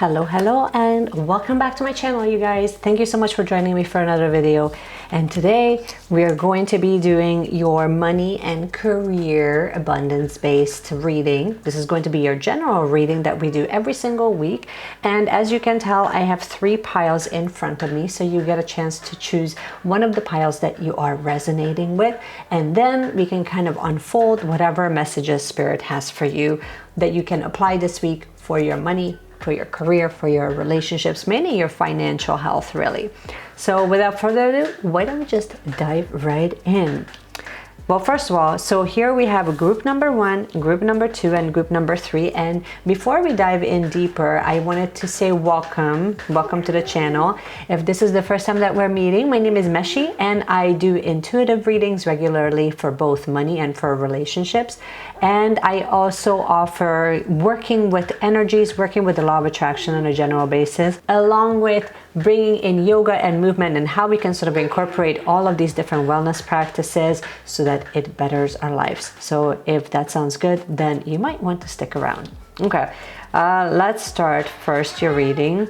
Hello, and welcome back to my channel, you guys. Thank you so much for joining me for another video. And today we are going to be doing your money and career abundance based reading. This is going to be your general reading that we do every single week. And as you can tell, I have 3 piles in front of me, so you get a chance to choose one of the piles that you are resonating with, and then we can kind of unfold whatever messages Spirit has for you that you can apply this week for your money, for your career, for your relationships, mainly your financial health, really. So without further ado, why don't we just dive right in? Well, first of all, so here we have group number 1, group number 2, and group number 3. And before we dive in deeper, I wanted to say welcome to the channel. If this is the first time that we're meeting, my name is Meshi, and I do intuitive readings regularly for both money and for relationships. And I also offer working with energies, working with the law of attraction on a general basis, along with bringing in yoga and movement and how we can sort of incorporate all of these different wellness practices so that it betters our lives. So if that sounds good, then you might want to stick around. Okay, let's start first your reading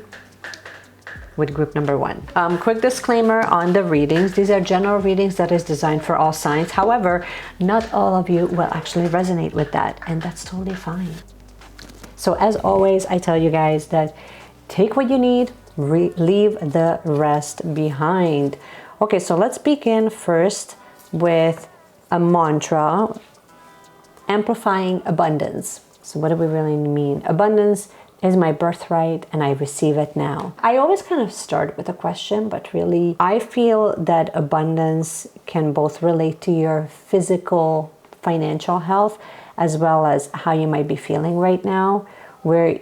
with group number 1. Quick disclaimer on the readings. These are general readings that is designed for all signs. However, not all of you will actually resonate with that, and that's totally fine. So as always, I tell you guys that take what you need, leave the rest behind. Okay, so let's begin first with a mantra, amplifying abundance. So what do we really mean? Abundance is my birthright and I receive it now. I always kind of start with a question, but really I feel that abundance can both relate to your physical, financial health, as well as how you might be feeling right now, where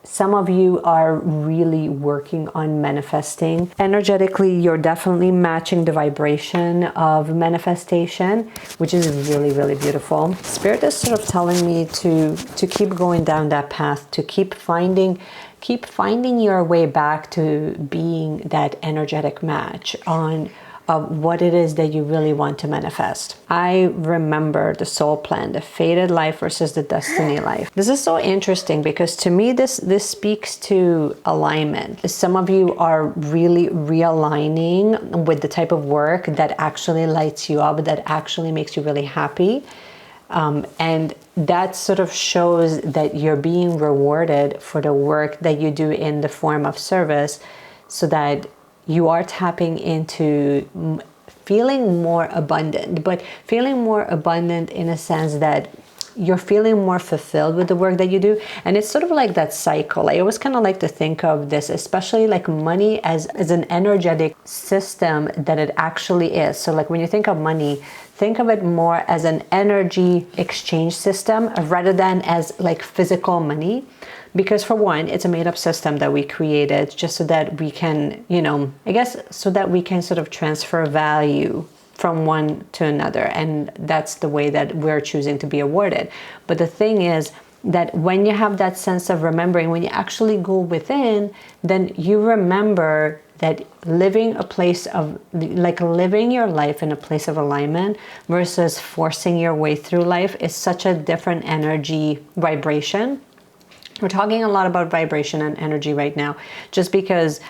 some of you are really working on manifesting. Energetically, you're definitely matching the vibration of manifestation, which is really, really beautiful. Spirit is sort of telling me to keep going down that path, to keep finding your way back to being that energetic match on what it is that you really want to manifest. I remember the soul plan, the fated life versus the destiny life. This is so interesting because to me, this speaks to alignment. Some of you are really realigning with the type of work that actually lights you up, that actually makes you really happy. And that sort of shows that you're being rewarded for the work that you do in the form of service, so that you are tapping into feeling more abundant, but feeling more abundant in a sense that you're feeling more fulfilled with the work that you do. And it's sort of like that cycle. I always kind of like to think of this, especially like money as an energetic system that it actually is. So like when you think of money, think of it more as an energy exchange system rather than as like physical money. Because for one, it's a made-up system that we created just so that we can, so that we can sort of transfer value from one to another. And that's the way that we're choosing to be awarded. But the thing is that when you have that sense of remembering, when you actually go within, then you remember that living your life in a place of alignment versus forcing your way through life is such a different energy vibration. We're talking a lot about vibration and energy right now, just because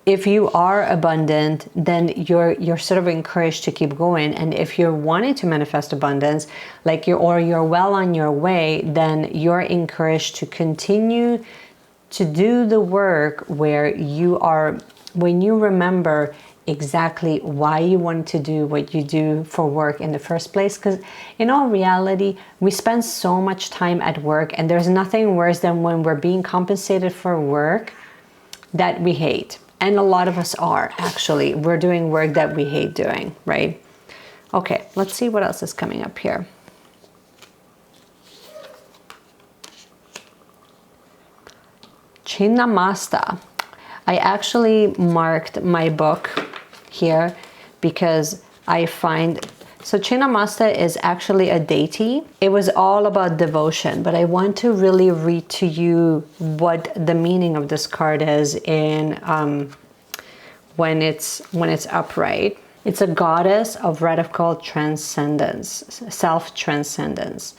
if you are abundant, then you're sort of encouraged to keep going. And if you're wanting to manifest abundance, you're well on your way, then you're encouraged to continue to do the work when you remember exactly why you want to do what you do for work in the first place. Because in all reality, we spend so much time at work, and there's nothing worse than when we're being compensated for work that we hate. And a lot of us are, actually. We're doing work that we hate doing, right? Okay, let's see what else is coming up here. Chinnamasta. I actually marked my book here because I find, so Chinnamasta is actually a deity. It was all about devotion, but I want to really read to you what the meaning of this card is in when it's upright. It's a goddess of radical transcendence, self-transcendence.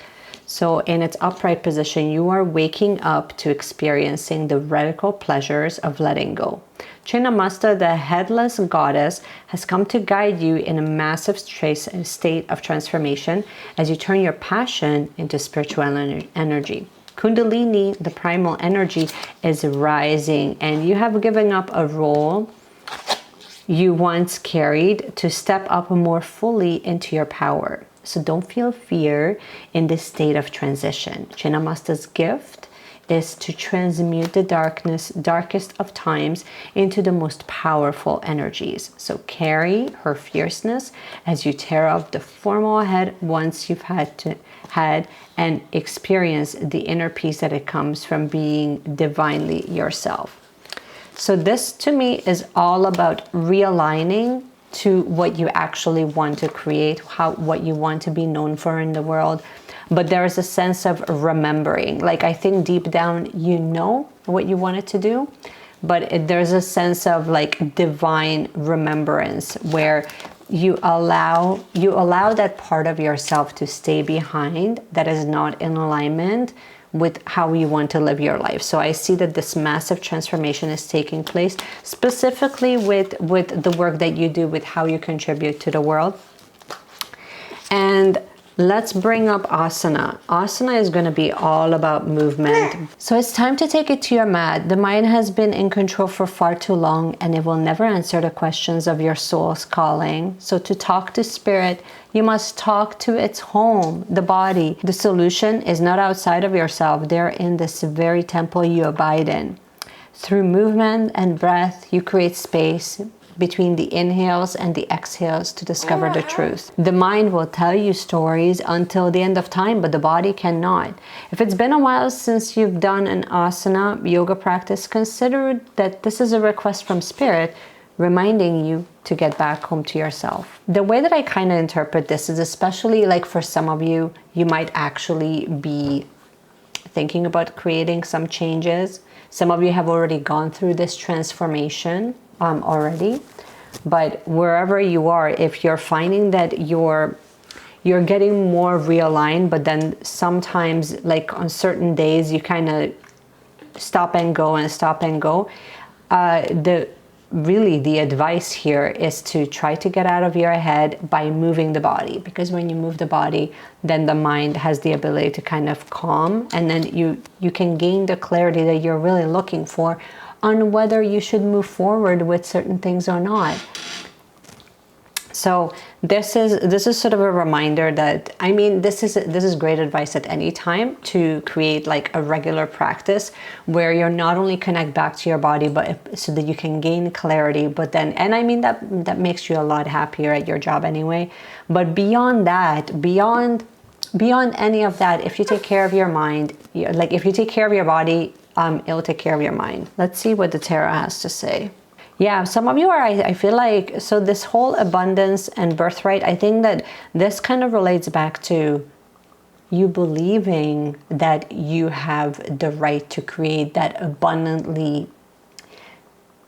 So in its upright position, you are waking up to experiencing the radical pleasures of letting go. Chinnamasta, the headless goddess, has come to guide you in a massive state of transformation as you turn your passion into spiritual energy. Kundalini, the primal energy, is rising, and you have given up a role you once carried to step up more fully into your power. So don't feel fear in this state of transition. Chinnamasta's gift is to transmute the darkest of times into the most powerful energies. So carry her fierceness as you tear off the formal head once you've had and experience the inner peace that it comes from being divinely yourself. So this to me is all about realigning to what you actually want to create, what you want to be known for in the world. But there is a sense of remembering. Like, I think deep down, you know what you wanted to do, but there's a sense of like divine remembrance where you allow that part of yourself to stay behind that is not in alignment with how you want to live your life. So I see that this massive transformation is taking place, specifically with the work that you do, with how you contribute to the world. And let's bring up asana. Asana is going to be all about movement. So it's time to take it to your mat. The mind has been in control for far too long, and it will never answer the questions of your soul's calling. So to talk to spirit, you must talk to its home, the body. The solution is not outside of yourself. They're in this very temple you abide in. Through movement and breath, you create space between the inhales and the exhales to discover the truth. The mind will tell you stories until the end of time, but the body cannot. If it's been a while since you've done an asana yoga practice, consider that this is a request from spirit reminding you to get back home to yourself. The way that I kind of interpret this is, especially like for some of you, you might actually be thinking about creating some changes. Some of you have already gone through this transformation already, but wherever you are, if you're finding that you're getting more realigned, but then sometimes like on certain days you kind of stop and go, the advice here is to try to get out of your head by moving the body, because when you move the body, then the mind has the ability to kind of calm, and then you can gain the clarity that you're really looking for on whether you should move forward with certain things or not. So this is sort of a reminder that, I mean, this is great advice at any time to create like a regular practice where you're not only connect back to your body, but so that you can gain clarity. But then, and I mean that makes you a lot happier at your job anyway. But beyond that, beyond any of that, if you take care of your mind, like if you take care of your body, it'll take care of your mind. Let's see what the tarot has to say. Yeah, some of you are, I feel like, so this whole abundance and birthright, I think that this kind of relates back to you believing that you have the right to create that abundantly,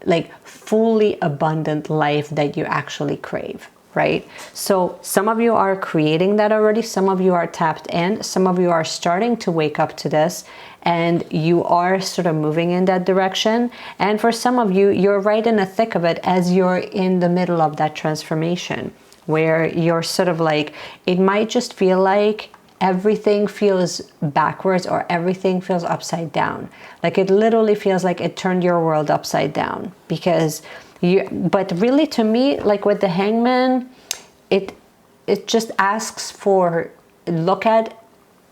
like fully abundant life that you actually crave, right? So some of you are creating that already. Some of you are tapped in. Some of you are starting to wake up to this, and you are sort of moving in that direction. And for some of you, you're right in the thick of it as you're in the middle of that transformation, where you're sort of like, it might just feel like everything feels backwards or everything feels upside down. Like it literally feels like it turned your world upside down, because but really to me, like with the Hangman, it just asks for, look at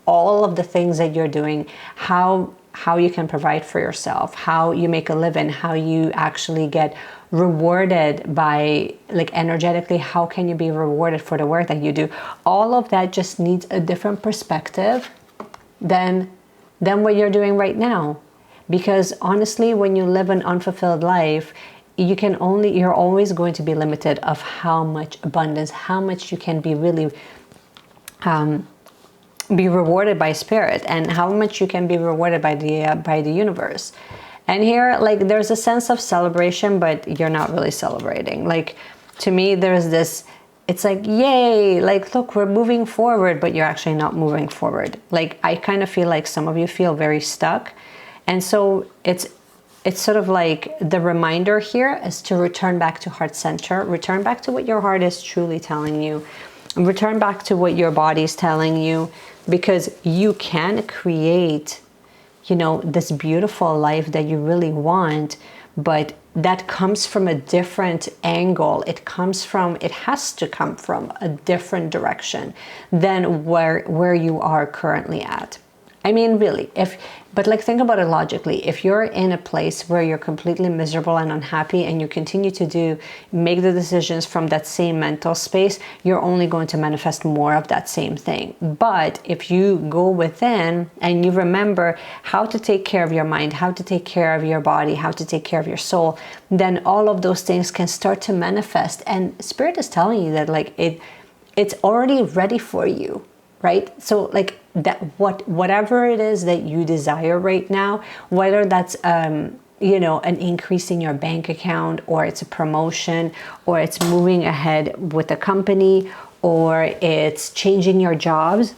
all of the things that you're doing, how you can provide for yourself, how you make a living, how you actually get rewarded by, like energetically, how can you be rewarded for the work that you do? All of that just needs a different perspective than what you're doing right now. Because honestly, when you live an unfulfilled life, you're always going to be limited of how much abundance, how much you can be really be rewarded by spirit, and how much you can be rewarded by the universe. And here, like, there's a sense of celebration, but you're not really celebrating. Like, to me, there's this, it's like, yay, like, look, we're moving forward, but you're actually not moving forward. Like, I kind of feel like some of you feel very stuck. And so it's sort of like the reminder here is to return back to heart center, return back to what your heart is truly telling you, and return back to what your body is telling you, because you can create, you know, this beautiful life that you really want, but that comes from a different angle. It has to come from a different direction than where you are currently at. I mean, really, but like, think about it logically. If you're in a place where you're completely miserable and unhappy, and you continue to make the decisions from that same mental space, you're only going to manifest more of that same thing. But if you go within and you remember how to take care of your mind, how to take care of your body, how to take care of your soul, then all of those things can start to manifest. And Spirit is telling you that, like, it's already ready for you. Right? So like that, whatever it is that you desire right now, whether that's, you know, an increase in your bank account, or it's a promotion, or it's moving ahead with a company, or it's changing your jobs,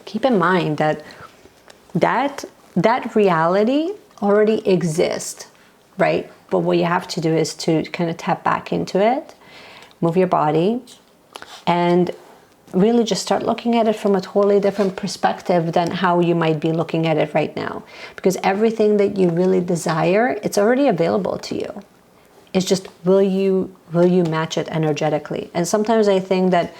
keep in mind that reality already exists, right? But what you have to do is to kind of tap back into it, move your body, and really just start looking at it from a totally different perspective than how you might be looking at it right now. Because everything that you really desire, it's already available to you. It's just, will you match it energetically? And sometimes I think that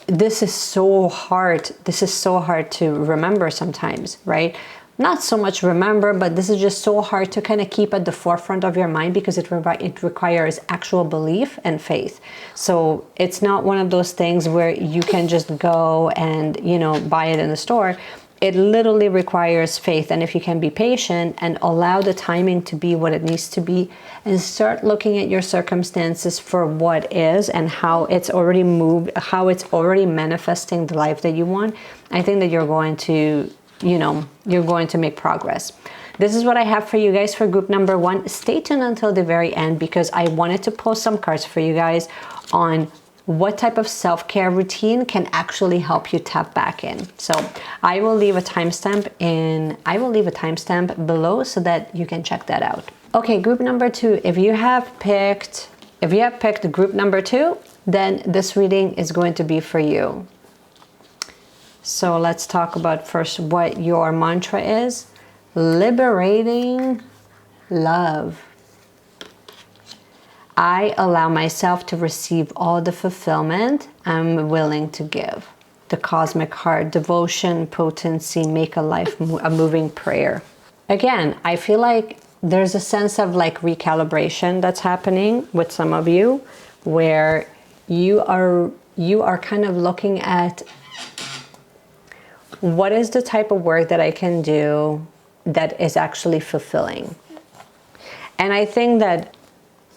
this is so hard. This is so hard to remember sometimes, right? Not so much remember, but this is just so hard to kind of keep at the forefront of your mind, because it requires actual belief and faith. So it's not one of those things where you can just go and, you know, buy it in the store. It literally requires faith. And if you can be patient and allow the timing to be what it needs to be, and start looking at your circumstances for what is and how it's already moved, how it's already manifesting the life that you want, I think that you're going to, you know, you're going to make progress. This is what I have for you guys for group number 1. Stay tuned until the very end, because I wanted to post some cards for you guys on what type of self-care routine can actually help you tap back in. So I will leave a timestamp below so that you can check that out. Okay, group number 2. If you have picked group number 2, then this reading is going to be for you. So let's talk about first what your mantra is. Liberating love. I allow myself to receive all the fulfillment I'm willing to give. The cosmic heart, devotion, potency, make a life a moving prayer. Again, I feel like there's a sense of like recalibration that's happening with some of you, where you are kind of looking at, what is the type of work that I can do that is actually fulfilling? And I think that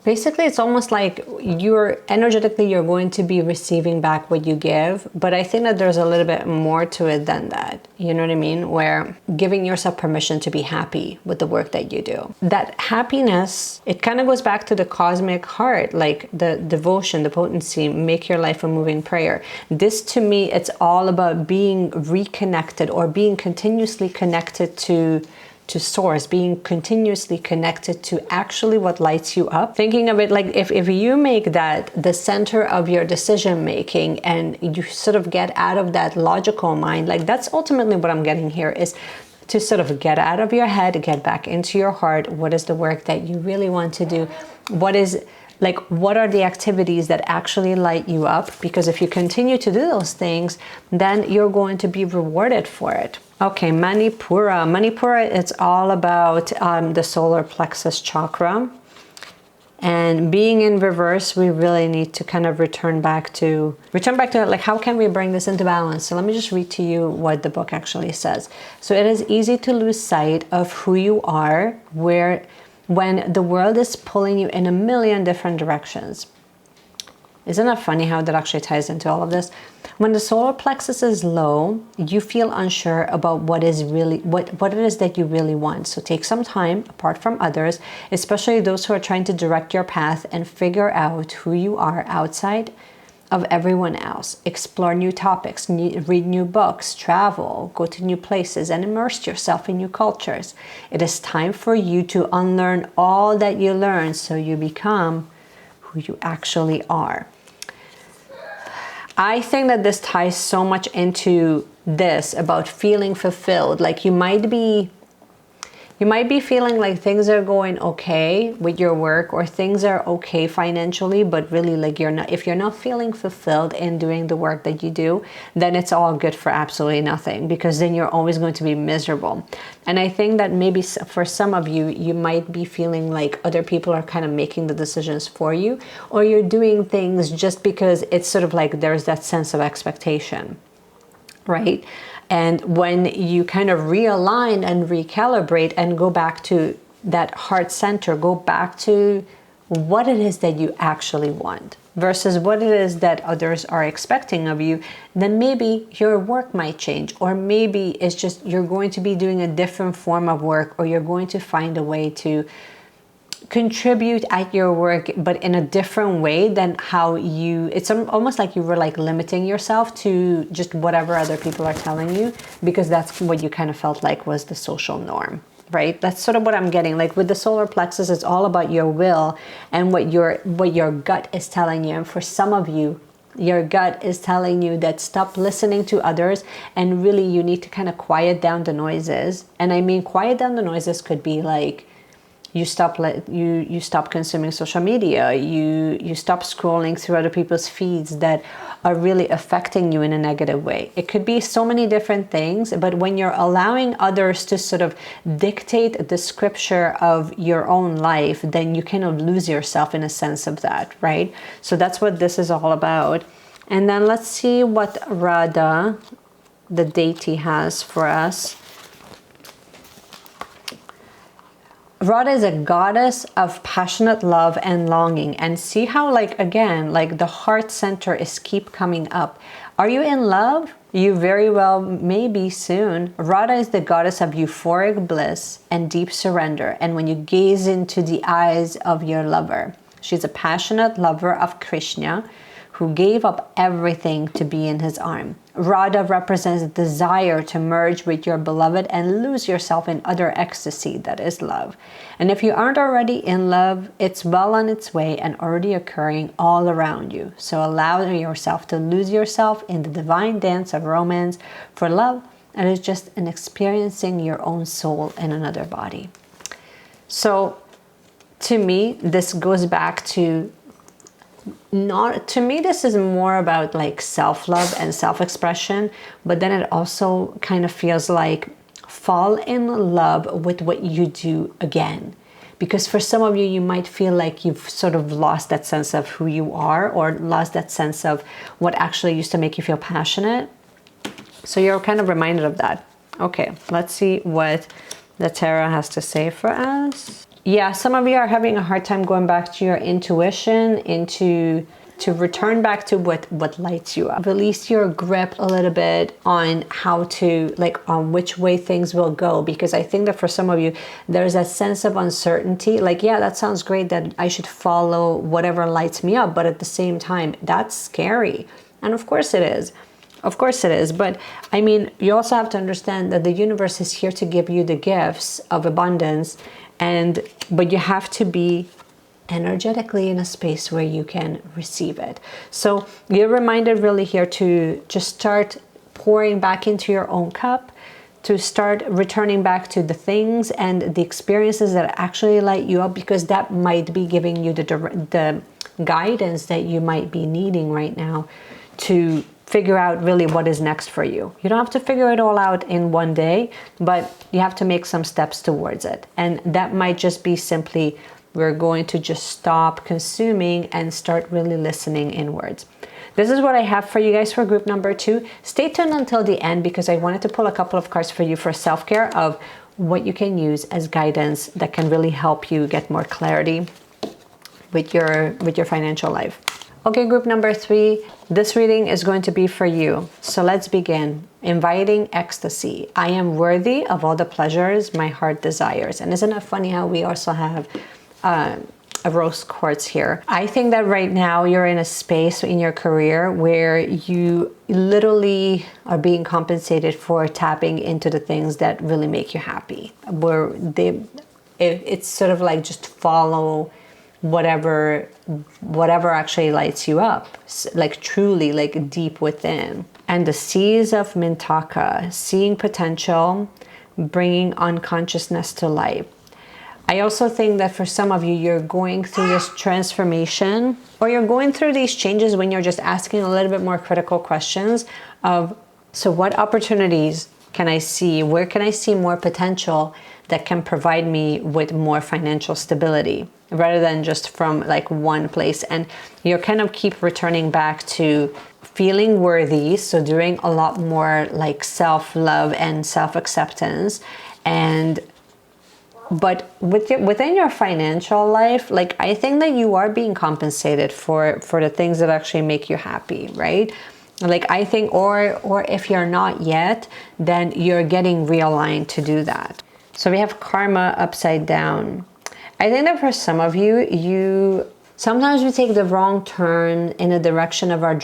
basically it's almost like you're going to be receiving back what you give. But I think that there's a little bit more to it than that. You know what I mean? Where giving yourself permission to be happy with the work that you do. That happiness, it kind of goes back to the cosmic heart, like the devotion, the potency, make your life a moving prayer. This to me, it's all about being reconnected, or being continuously connected to source, being continuously connected to actually what lights you up. Thinking of it like, if you make that the center of your decision making, and you sort of get out of that logical mind, like that's ultimately what I'm getting here, is to sort of get out of your head, get back into your heart. What is the work that you really want to do? What are the activities that actually light you up? Because if you continue to do those things, then you're going to be rewarded for it. Okay, Manipura. Manipura, it's all about the solar plexus chakra. And being in reverse, we really need to kind of return back to it. Like, how can we bring this into balance? So let me just read to you what the book actually says. So it is easy to lose sight of who you are when the world is pulling you in a million different directions. Isn't that funny how that actually ties into all of this? When the solar plexus is low, you feel unsure about what it is that you really want. So take some time apart from others, especially those who are trying to direct your path, and figure out who you are outside of everyone else. Explore new topics, read new books, travel, go to new places, and immerse yourself in new cultures. It is time for you to unlearn all that you learned so you become who you actually are. I think that this ties so much into this about feeling fulfilled. Like you might be feeling like things are going okay with your work, or things are okay financially, but really like if you're not feeling fulfilled in doing the work that you do, then it's all good for absolutely nothing, because then you're always going to be miserable. And I think that maybe for some of you, you might be feeling like other people are kind of making the decisions for you, or you're doing things just because it's sort of like there's that sense of expectation, right? And when you kind of realign and recalibrate and go back to that heart center, go back to what it is that you actually want versus what it is that others are expecting of you, then maybe your work might change, or maybe it's just you're going to be doing a different form of work, or you're going to find a way to contribute at your work, but in a different way than how it's almost like you were like limiting yourself to just whatever other people are telling you, because that's what you kind of felt like was the social norm, right? That's sort of what I'm getting. Like with the solar plexus, it's all about your will and what your gut is telling you. And for some of you, your gut is telling you that stop listening to others, and really you need to kind of quiet down the noises. And I mean, quiet down the noises could be like, you stop consuming social media, you stop scrolling through other people's feeds that are really affecting you in a negative way. It could be so many different things, but when you're allowing others to sort of dictate the scripture of your own life, then you kind of lose yourself in a sense of that, right? So that's what this is all about. And then let's see what Radha, the deity, has for us. Radha is a goddess of passionate love and longing. And see how, like, again, like the heart center is keep coming up. Are you in love? You very well may be soon. Radha is the goddess of euphoric bliss and deep surrender. And when you gaze into the eyes of your lover, she's a passionate lover of Krishna who gave up everything to be in his arm. Radha represents a desire to merge with your beloved and lose yourself in utter ecstasy that is love. And if you aren't already in love, it's well on its way and already occurring all around you. So allow yourself to lose yourself in the divine dance of romance, for love, and it's just an experiencing your own soul in another body. So to me, this goes back to this is more about like self-love and self-expression, but then it also kind of feels like fall in love with what you do again. Because for some of you, you might feel like you've sort of lost that sense of who you are, or lost that sense of what actually used to make you feel passionate. So you're kind of reminded of that. Okay, let's see what the tarot has to say for us. Yeah, some of you are having a hard time going back to your intuition, to return back to what lights you up. Release your grip a little bit on how to, like, on which way things will go. Because I think that for some of you, there's that sense of uncertainty. Like, yeah, that sounds great that I should follow whatever lights me up. But at the same time, that's scary. And of course it is. Of course it is. But I mean, you also have to understand that the universe is here to give you the gifts of abundance. But you have to be energetically in a space where you can receive it. So you're reminded really here to just start pouring back into your own cup, to start returning back to the things and the experiences that actually light you up, because that might be giving you the guidance that you might be needing right now to figure out really what is next for you. You don't have to figure it all out in one day, but you have to make some steps towards it. And that might just be simply, we're going to just stop consuming and start really listening inwards. This is what I have for you guys for group number 2. Stay tuned until the end, because I wanted to pull a couple of cards for you for self-care of what you can use as guidance that can really help you get more clarity with your financial life. Okay, group number 3, this reading is going to be for you. So let's begin. Inviting ecstasy. I am worthy of all the pleasures my heart desires. And isn't it funny how we also have a rose quartz here? I think that right now you're in a space in your career where you literally are being compensated for tapping into the things that really make you happy. It's sort of like just follow whatever actually lights you up, like truly, like deep within. And the seas of Mintaka, seeing potential, bringing unconsciousness to life. I also think that for some of you, you're going through this transformation, or you're going through these changes when you're just asking a little bit more critical questions of, so what opportunities can I see? Where can I see more potential that can provide me with more financial stability, rather than just from like one place? And you kind of keep returning back to feeling worthy, so doing a lot more like self-love and self-acceptance. But within your financial life, like I think that you are being compensated for the things that actually make you happy, right? Like I think, or if you're not yet, then you're getting realigned to do that. So we have karma upside down. I think that for some of you, sometimes we take the wrong turn in the direction of our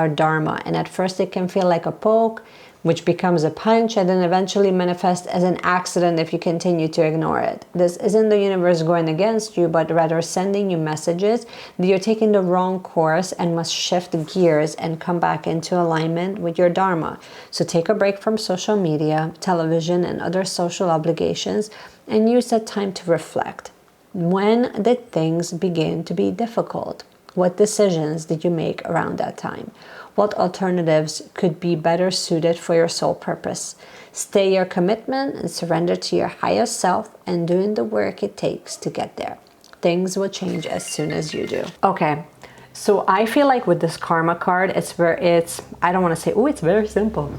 dharma, and at first it can feel like a poke, which becomes a punch, and then eventually manifests as an accident if you continue to ignore it. This isn't the universe going against you, but rather sending you messages that you're taking the wrong course and must shift gears and come back into alignment with your dharma. So take a break from social media, television, and other social obligations, and use that time to reflect. When did things begin to be difficult? What decisions did you make around that time? What alternatives could be better suited for your soul purpose? Stay your commitment and surrender to your highest self and doing the work it takes to get there. Things will change as soon as you do. Okay, so I feel like with this karma card, I don't want to say, oh, it's very simple.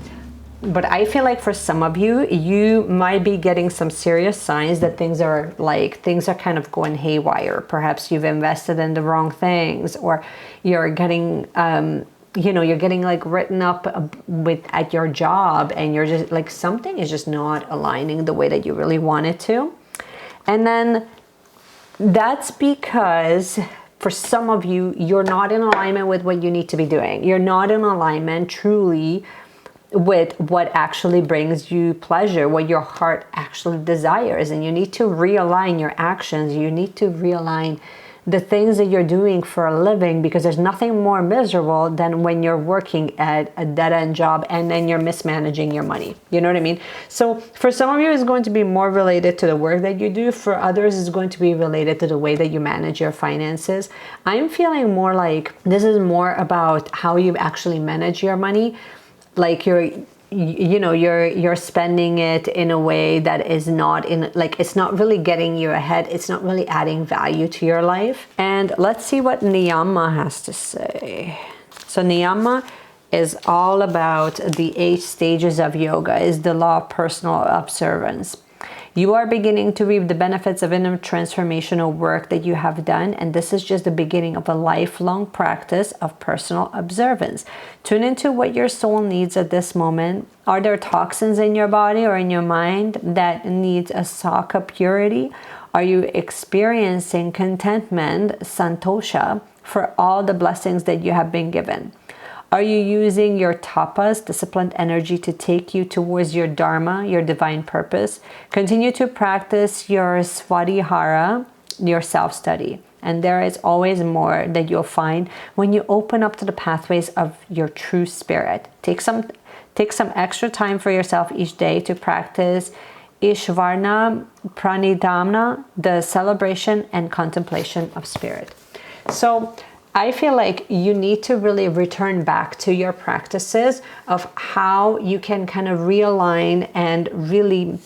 But I feel like for some of you, you might be getting some serious signs that things are kind of going haywire. Perhaps you've invested in the wrong things, or you're getting, you're getting like written up at your job, and you're just like, something is just not aligning the way that you really want it to. And then that's because for some of you, you're not in alignment with what you need to be doing. You're not in alignment truly with what actually brings you pleasure, what your heart actually desires. And you need to realign your actions. You need to realign the things that you're doing for a living, because there's nothing more miserable than when you're working at a dead-end job and then you're mismanaging your money. You know what I mean? So for some of you, it's going to be more related to the work that you do. For others, it's going to be related to the way that you manage your finances. I'm feeling more like this is more about how you actually manage your money. Like you're spending it in a way that is not it's not really getting you ahead. It's not really adding value to your life. And let's see what Niyama has to say. So Niyama is all about the 8 stages of yoga, is the law of personal observance. You are beginning to reap the benefits of inner transformational work that you have done, and this is just the beginning of a lifelong practice of personal observance. Tune into what your soul needs at this moment. Are there toxins in your body or in your mind that needs a sock of purity? Are you experiencing contentment, santosha, for all the blessings that you have been given? Are you using your tapas, disciplined energy, to take you towards your dharma, your divine purpose? Continue to practice your svadhyaya, your self-study. And there is always more that you'll find when you open up to the pathways of your true spirit. Take some extra time for yourself each day to practice Ishvarna Pranidhamna, the celebration and contemplation of spirit. So I feel like you need to really return back to your practices of how you can kind of realign and really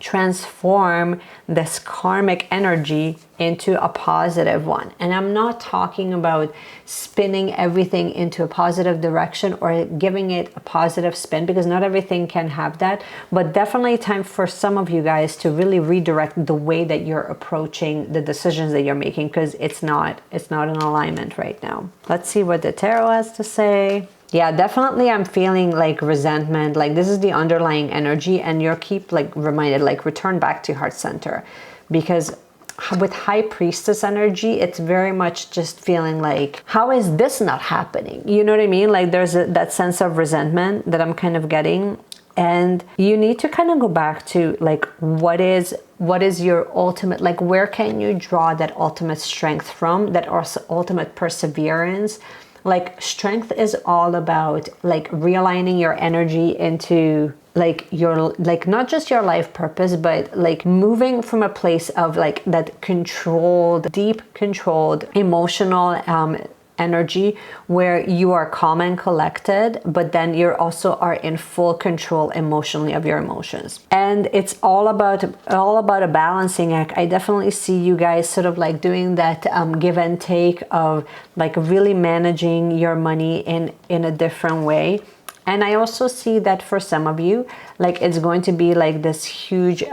transform this karmic energy into a positive one. And I'm not talking about spinning everything into a positive direction or giving it a positive spin, because not everything can have that, but definitely time for some of you guys to really redirect the way that you're approaching the decisions that you're making, because it's not in alignment right now. Let's see what the tarot has to say. Yeah, definitely I'm feeling like resentment, like this is the underlying energy, and you're keep like reminded, like return back to heart center, because with High Priestess energy, it's very much just feeling like, how is this not happening? You know what I mean? Like there's that sense of resentment that I'm kind of getting, and you need to kind of go back to like, what is your ultimate, like where can you draw that ultimate strength from, that ultimate perseverance? Like strength is all about like realigning your energy into like your, like not just your life purpose, but like moving from a place of like that controlled, deep controlled emotional energy where you are calm and collected, but then you also are in full control emotionally of your emotions. And it's all about a balancing act. I definitely see you guys sort of like doing that give and take of like really managing your money in a different way. And I also see that for some of you, like it's going to be like this huge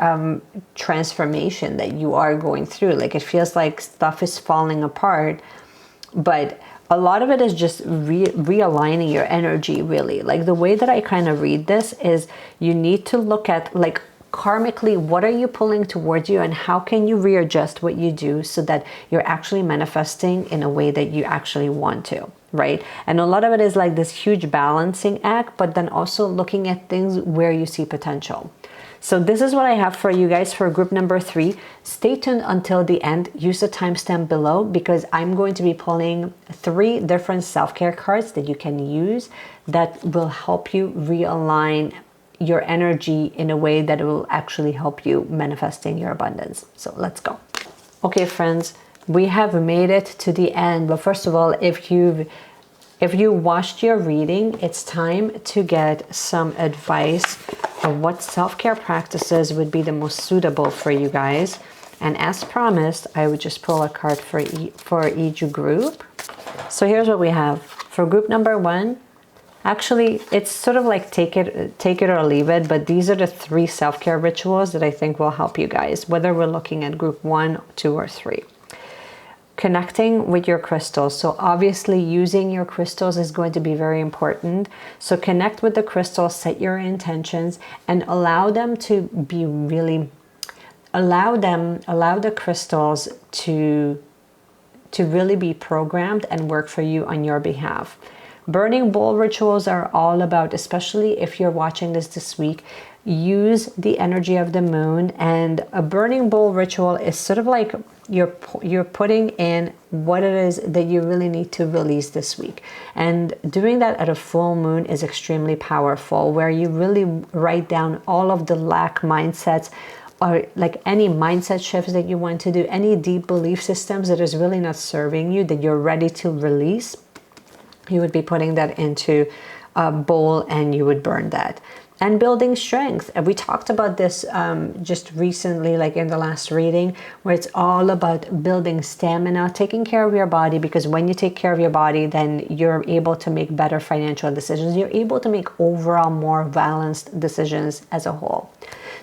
transformation that you are going through. Like it feels like stuff is falling apart, but a lot of it is just realigning your energy, really. Like the way that I kind of read this is you need to look at like karmically, what are you pulling towards you, and how can you readjust what you do so that you're actually manifesting in a way that you actually want to, right? And a lot of it is like this huge balancing act, but then also looking at things where you see potential. So this is what I have for you guys for group number 3. Stay tuned until the end. Use the timestamp below, because I'm going to be pulling 3 different self-care cards that you can use that will help you realign your energy in a way that it will actually help you manifesting your abundance. So let's go. Okay, friends, we have made it to the end. But first of all, if you watched your reading, it's time to get some advice of what self-care practices would be the most suitable for you guys. And as promised, I would just pull a card for each group. So here's what we have. For group number 1, actually, it's sort of like take it or leave it, but these are the 3 self-care rituals that I think will help you guys, whether we're looking at group 1, 2, or 3. Connecting with your crystals. So obviously using your crystals is going to be very important. So connect with the crystals, set your intentions, and allow them to be really, allow the crystals to really be programmed and work for you on your behalf. Burning bowl rituals are all about, especially if you're watching this week, use the energy of the moon. And a burning bowl ritual is sort of like you're putting in what it is that you really need to release this week. And doing that at a full moon is extremely powerful, where you really write down all of the lack mindsets, or like any mindset shifts that you want to do, any deep belief systems that is really not serving you, that you're ready to release. You would be putting that into a bowl and you would burn that. And building strength. And we talked about this just recently, like in the last reading, where it's all about building stamina, taking care of your body, because when you take care of your body, then you're able to make better financial decisions. You're able to make overall more balanced decisions as a whole.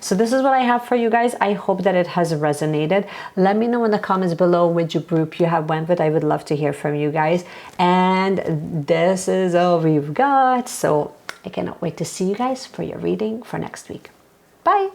So this is what I have for you guys. I hope that it has resonated. Let me know in the comments below which group you have went with. I would love to hear from you guys. And this is all we've got. So I cannot wait to see you guys for your reading for next week. Bye.